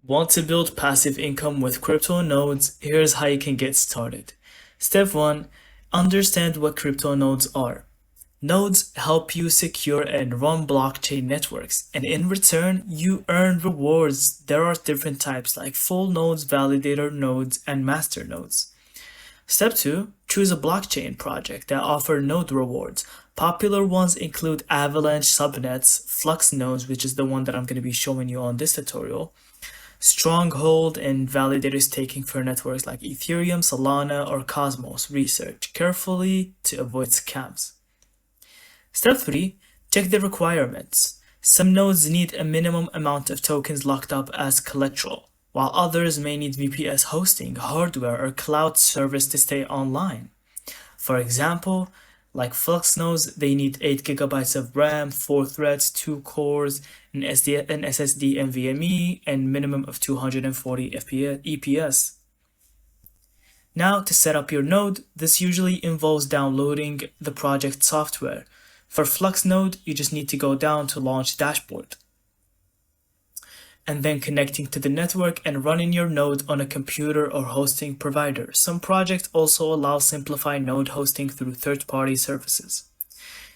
Want to build passive income with crypto nodes? Here's how you can get started. Step 1. Understand what crypto nodes are. Nodes help you secure and run blockchain networks, and in return, you earn rewards. There are different types like full nodes, validator nodes, and master nodes. Step 2. Choose a blockchain project that offers node rewards. Popular ones include Avalanche subnets, Flux nodes, which is the one that I'm going to be showing you on this tutorial, Stronghold, and validator staking for networks like Ethereum, Solana, or Cosmos. Research carefully to avoid scams. Step 3. Check the requirements. Some nodes need a minimum amount of tokens locked up as collateral, while others may need VPS hosting, hardware, or cloud service to stay online. For example, like Flux nodes, they need 8 GB of RAM, 4 threads, 2 cores, an SSD NVMe, and minimum of 240 EPS. Now, to set up your node, this usually involves downloading the project software. For Flux node, you just need to go down to Launch Dashboard, and then connecting to the network and running your node on a computer or hosting provider. Some projects also allow simplified node hosting through third-party services.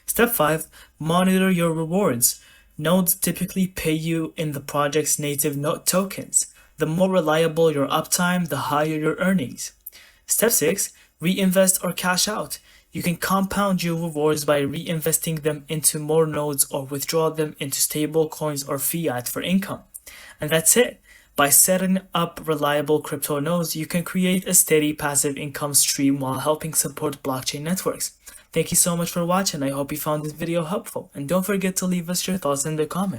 Step 5. Monitor your rewards. Nodes typically pay you in the project's native node tokens. The more reliable your uptime, the higher your earnings. Step 6. Reinvest or cash out. You can compound your rewards by reinvesting them into more nodes or withdraw them into stable coins or fiat for income. And that's it. By setting up reliable crypto nodes, you can create a steady passive income stream while helping support blockchain networks. Thank you so much for watching. I hope you found this video helpful. And don't forget to leave us your thoughts in the comments.